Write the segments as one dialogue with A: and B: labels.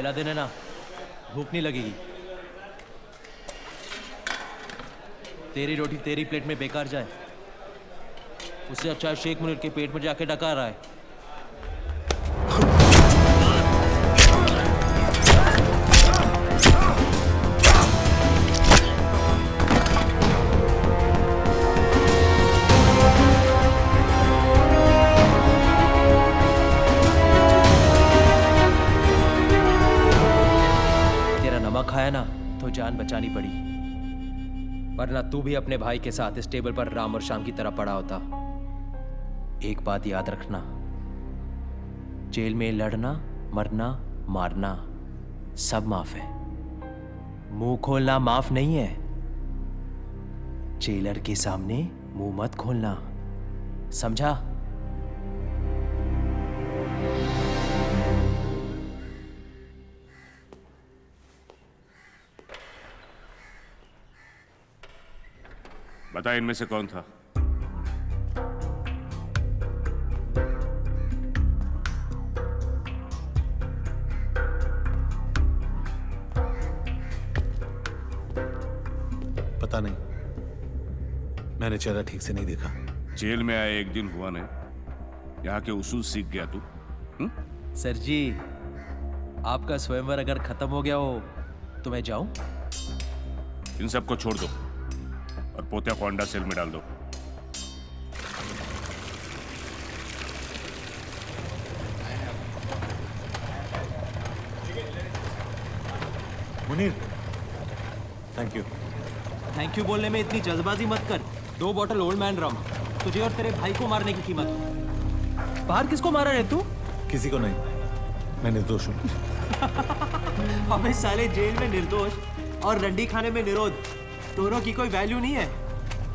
A: खिला देना ना, भूख नहीं लगेगी। तेरी रोटी तेरी प्लेट में बेकार जाए, उससे अच्छा शेख मुनीर के पेट में जाके डका रहा है। तेरा नमक खाया ना तो जान बचानी पड़ी, वरना तू भी अपने भाई के साथ इस टेबल पर राम और श्याम की तरह पड़ा होता। एक बात याद रखना, जेल में लड़ना, मरना, मारना सब माफ है, मुंह खोलना माफ नहीं है। जेलर के सामने मुंह मत खोलना, समझा?
B: बता इनमें से कौन था?
C: पता नहीं, मैंने चेहरा ठीक से नहीं देखा।
B: जेल में आए एक दिन हुआ नहीं, यहाँ के उसूल सीख गया तू?
A: सर जी, आपका स्वयंवर अगर खत्म हो गया हो तो मैं जाऊं?
B: इन सबको छोड़ दो और पोतिया को अंडा सेल में डाल दो।
C: Munir, thank you.
A: Thank you बोलने में इतनी जल्दबाजी मत कर। 2 बॉटल ओल्ड मैन रम, तुझे और तेरे भाई को मारने की कीमत। बाहर किसको मारा है तू?
C: किसी को नहीं, मैं निर्दोष हूँ।
A: हमें साले जेल में निर्दोष और रंडी खाने में निरोध, दोनों की कोई वैल्यू नहीं है।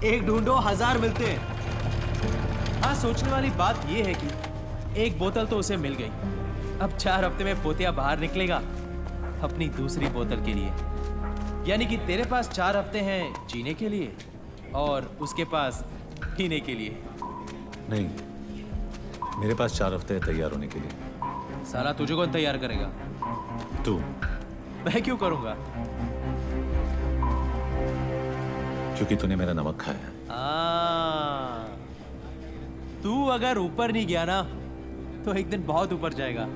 A: एक ढूंढो 1000 मिलते हैं। हाँ, सोचने वाली बात यह है कि एक बोतल तो उसे मिल गई। अब 4 हफ्ते में पोतिया बाहर निकलेगा अपनी दूसरी बोतल के लिए, यानी कि तेरे पास 4 हफ्ते हैं जीने के लिए और उसके पास पीने के लिए।
C: नहीं, मेरे पास 4 हफ्ते हैं तैयार होने के लिए।
A: साला तुझे कौन तैयार करेगा?
C: तू।
A: मैं क्यों करूंगा?
C: क्योंकि तूने मेरा नमक खाया है।
A: तू अगर ऊपर नहीं गया ना तो एक दिन बहुत ऊपर जाएगा।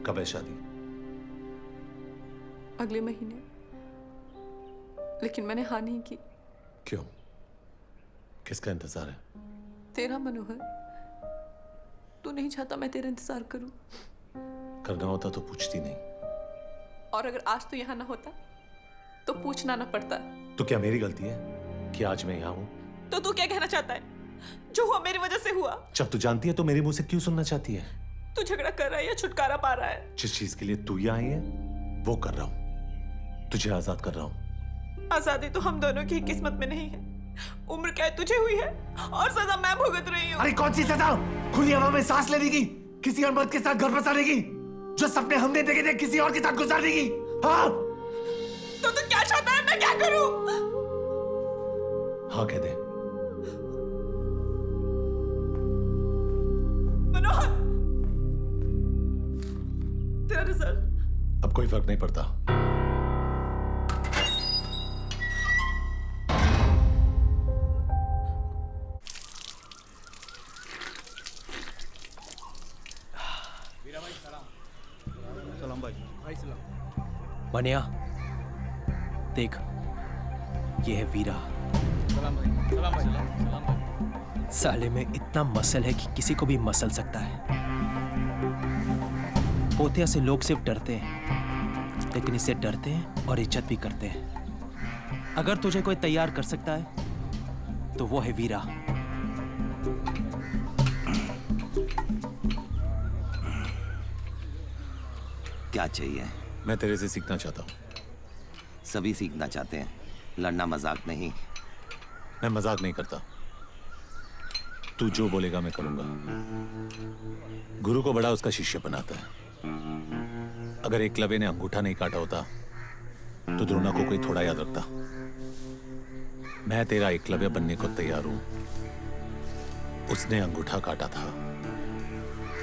C: कब है शादी?
D: अगले महीने, लेकिन मैंने हाँ नहीं की।
C: क्यों? किसका इंतजार है?
D: तेरा मनोहर, तू नहीं चाहता मैं तेरा इंतजार करूं।
C: करना होता तो पूछती नहीं।
D: और अगर आज तू यहाँ ना होता तो पूछना ना पड़ता।
C: तो क्या मेरी गलती है कि आज मैं यहाँ हूँ?
D: तो तू क्या कहना चाहता है? जो हुआ मेरी वजह से हुआ।
C: जब तू जानती है तो मेरे मुंह से क्यों सुनना चाहती है?
D: तू झगड़ा कर रहा है या छुटकारा पा रहा है?
C: जिस चीज के लिए तू यहाँ आई है वो कर रहा हूँ, तुझे आजाद कर रहा हूँ।
D: आजादी तो हम दोनों की किस्मत में नहीं है। उम्र कैद तुझे हुई है और सजा मैं भुगत रही हूँ।
C: अरे कौन सी सजा? खुली हवा में सांस लेने की, किसी और मर्द के साथ घर बसाने की, जो सपने हमने देखे थे किसी और के साथ गुजारने की। हाँ,
D: तो तू क्या चाहता है मैं क्या करूं?
C: हाँ कह दे।
D: मनोहर, तेरा रिजल्ट।
C: अब कोई फर्क नहीं पड़ता।
E: सलाम भाई सलाम।
A: मनिया देख, ये है वीरा।
E: सलाम भाई सलाम भाई।
A: साले में इतना मसल है कि किसी को भी मसल सकता है। पोतिया से लोग सिर्फ डरते हैं, लेकिन इससे डरते हैं और इज्जत भी करते हैं। अगर तुझे कोई तैयार कर सकता है तो वो है वीरा।
F: क्या चाहिए?
C: मैं तेरे से सीखना चाहता हूँ।
F: सभी सीखना चाहते हैं, लड़ना मजाक नहीं।
C: मैं मजाक नहीं करता। तू जो बोलेगा मैं करूंगा। गुरु को बड़ा उसका शिष्य बनाता है। अगर एकलव्य ने अंगूठा नहीं काटा होता तो द्रोणा को कोई थोड़ा याद रखता। मैं तेरा एकलव्य बनने को तैयार हूं। उसने अंगूठा काटा था,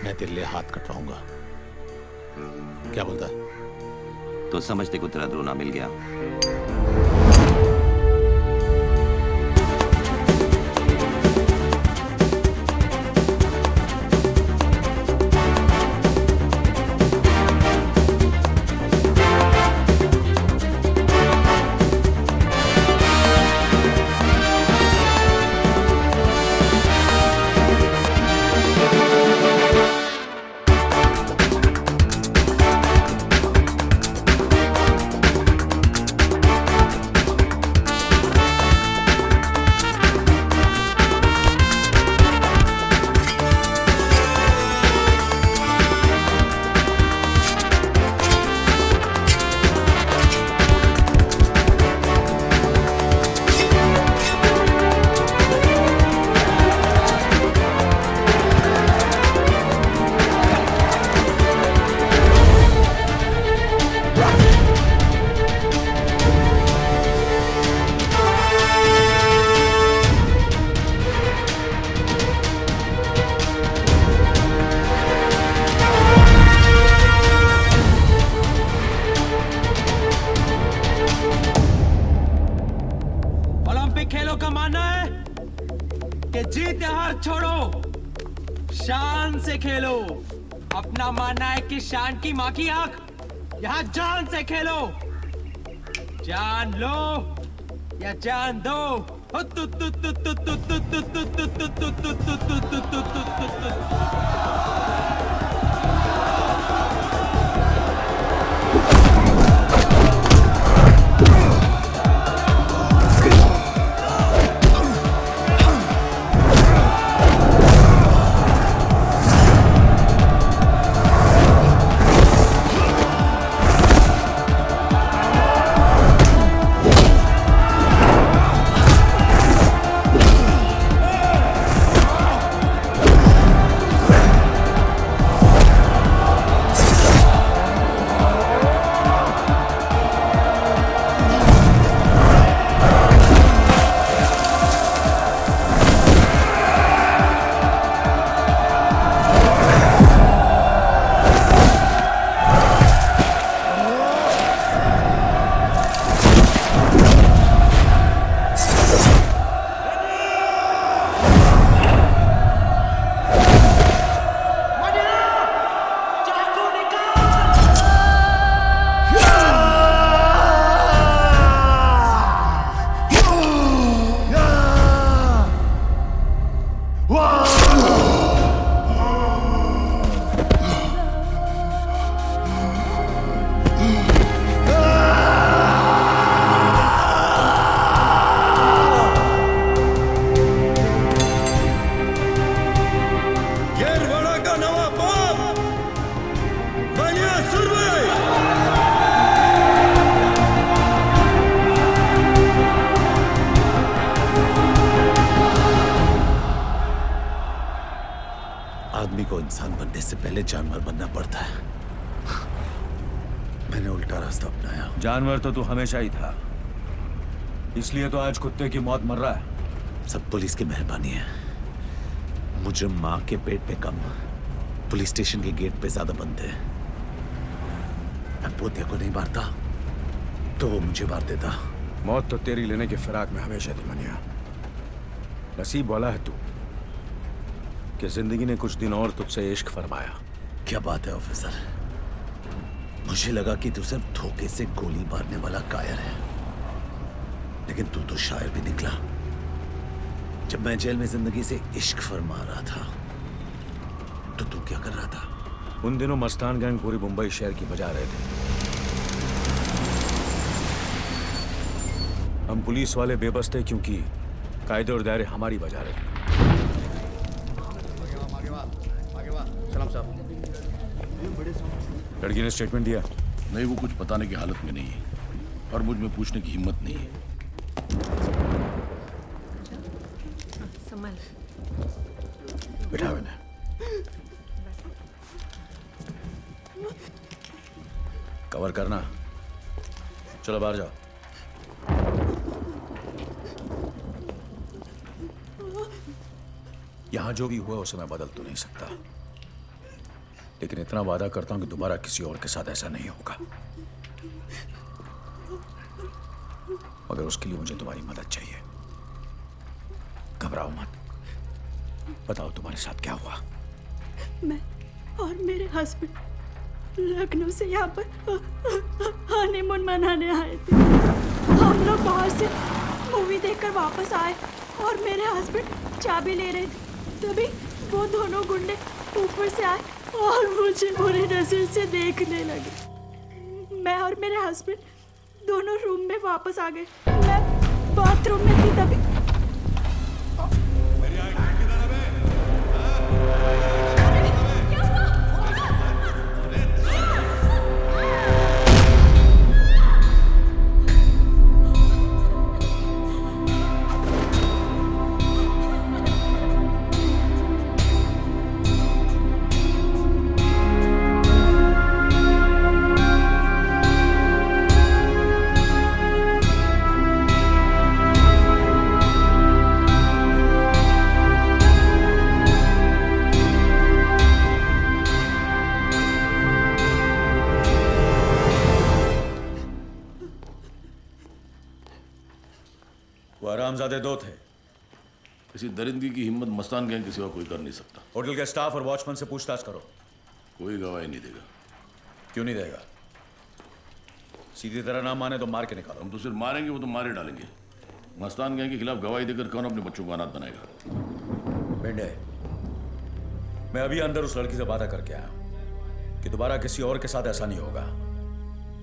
C: मैं तेरे लिए हाथ कटवाऊंगा। क्या बोलता है?
F: तो समझते को तेरा द्रोणा मिल गया।
A: ओलंपिक खेलों का मानना है कि जीत या हार छोड़ो, शान से खेलो। अपना मानना है कि शान की मां की आंख, यहां जान से खेलो। जान लो या जान दो।
C: आदमी को इंसान बनने से पहले जानवर बनना पड़ता है। मैंने उल्टा रास्ता अपनाया।
G: जानवर तो तू हमेशा ही था, इसलिए तो आज कुत्ते की मौत मर रहा है।
C: सब पुलिस की मेहरबानी है। मुजरिम माँ के पेट पे कम, पुलिस स्टेशन के गेट पे ज्यादा बनते हैं। मैं पोतिया को नहीं मारता तो वो मुझे मार देता।
G: मौत तो तेरी लेने के फिराक में हमेशा थी मनिया। नसीब वाला है तू कि जिंदगी ने कुछ दिन और तुझसे इश्क फरमाया।
C: क्या बात है ऑफिसर, मुझे लगा कि तू सिर्फ धोखे से गोली मारने वाला कायर है, लेकिन तू तो शायर भी निकला। जब मैं जेल में जिंदगी से इश्क फरमा रहा था तो तू क्या कर रहा था?
G: उन दिनों मस्तान गैंग पूरी मुंबई शहर की बजा रहे थे। हम पुलिस वाले बेबस थे क्योंकि कायदे और दायरे हमारी बजा रहे थे।
E: सलाम साहब।
G: लड़की ने स्टेटमेंट दिया।
B: नहीं, वो कुछ बताने की हालत में नहीं है और मुझ में पूछने की हिम्मत नहीं है।
D: संभल।
G: बिठाओ इन्हें। कवर करना। चलो बाहर जाओ। यहां जो भी हुआ उसे मैं बदल तो नहीं सकता, लेकिन इतना वादा करता हूं कि दोबारा किसी और के साथ ऐसा नहीं होगा। मगर उसके लिए मुझे तुम्हारी मदद चाहिए। घबराओ मत। बताओ तुम्हारे साथ क्या हुआ?
H: मैं और मेरे हस्बैंड लखनऊ से यहाँ पर हनीमून मनाने आए थे। हम लोग बाहर से मूवी देखकर वापस आए और मेरे हस्बैंड चाबी ले रहे थे, तभी वो दोनों गुंडे ऊपर से आए और मुझे बुरी नजर से देखने लगे। मैं और मेरे हस्बैंड दोनों रूम में वापस आ गए। मैं बाथरूम में थी तभी
G: वो हरामजादे दो थे।
B: किसी दरिंदगी की हिम्मत मस्तान गैंग के सिवा कोई कर नहीं सकता।
G: होटल के स्टाफ और वॉचमैन से पूछताछ करो।
B: कोई गवाही नहीं देगा।
G: क्यों नहीं देगा? सीधी तरह ना माने तो मार के निकालो।
B: हम तो सिर्फ मारेंगे, वो तो मारे डालेंगे। मस्तान गैंग के खिलाफ गवाही देकर कौन अपने बच्चों को अनाथ बनाएगा?
G: बेंडे, मैं अभी अंदर उस लड़की से वादा करके आया कि दोबारा किसी और के साथ ऐसा नहीं होगा।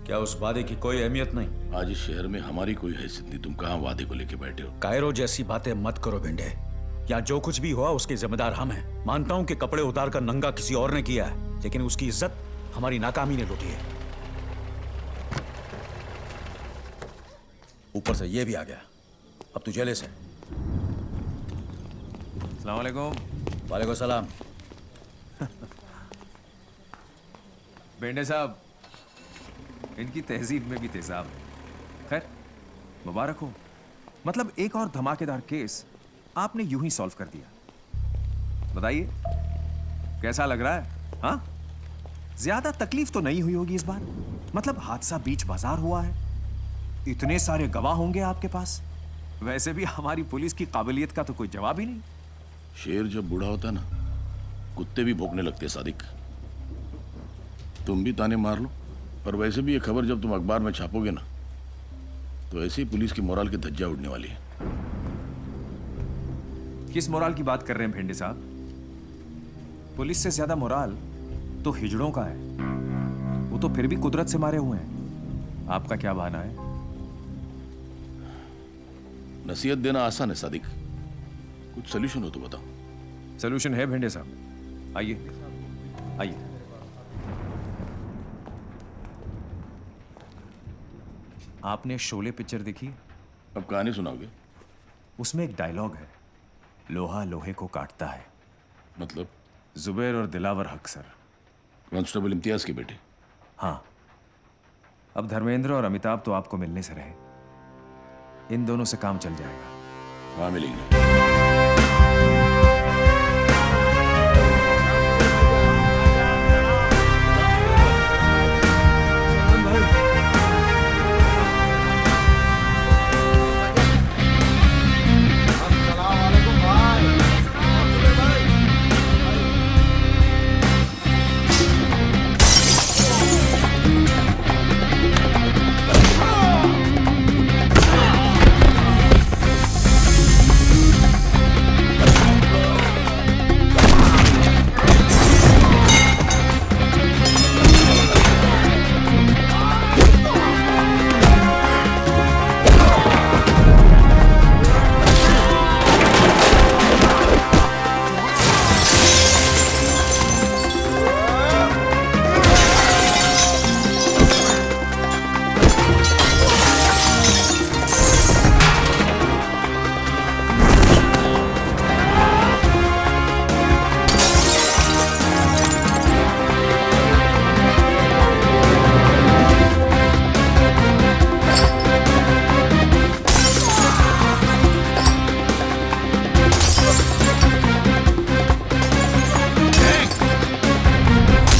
G: क्या उस वादे की कोई अहमियत नहीं?
B: आज इस शहर में हमारी कोई हैसियत नहीं। तुम कहाँ वादे को लेके बैठे हो?
G: कायरो जैसी बातें मत करो बेंडे। यहाँ जो कुछ भी हुआ उसके जिम्मेदार हम हैं। मानता हूं कि कपड़े उतार कर नंगा किसी और ने किया है, लेकिन उसकी इज्जत हमारी नाकामी ने लूटी है। ऊपर से ये भी आ गया। अब तू जेले से।
A: अस्सलाम वालेकुम।
G: वालेकुम सलाम।
A: बेंडे साहब, इनकी तहजीब में भी तेजाब है। खैर, मुबारक हो। मतलब एक और धमाकेदार केस आपने यूं ही सॉल्व कर दिया। बताइए कैसा लग रहा है? हाँ, ज्यादा तकलीफ तो नहीं हुई होगी इस बार। मतलब हादसा बीच बाजार हुआ है, इतने सारे गवाह होंगे आपके पास। वैसे भी हमारी पुलिस की काबिलियत का तो कोई जवाब ही नहीं।
B: शेर जब बूढ़ा होता है ना, कुत्ते भी भौंकने लगते हैं सादिक। तुम भी ताने मार लो, पर वैसे भी ये खबर जब तुम अखबार में छापोगे ना, तो ऐसे ही पुलिस की मोराल की धज्जियां उड़ने वाली है।
A: किस मोराल की बात कर रहे हैं भेंडे साहब? पुलिस से ज्यादा मोराल तो हिजड़ों का है। वो तो फिर भी कुदरत से मारे हुए हैं। आपका क्या बहाना है?
B: नसीहत देना आसान है सादिक, कुछ सोल्यूशन हो तो बताओ।
A: सोल्यूशन है भेंडे साहब, आइए आइए। आपने शोले पिक्चर देखी?
B: अब कहानी सुनाओगे?
A: उसमें एक डायलॉग है, लोहा लोहे को काटता है।
B: मतलब?
A: जुबैर और दिलावर हक सर,
B: कांस्टेबल इम्तियाज के बेटे।
A: हाँ, अब धर्मेंद्र और अमिताभ तो आपको मिलने से रहे। इन दोनों से काम चल जाएगा।
B: हाँ, मिलेंगे।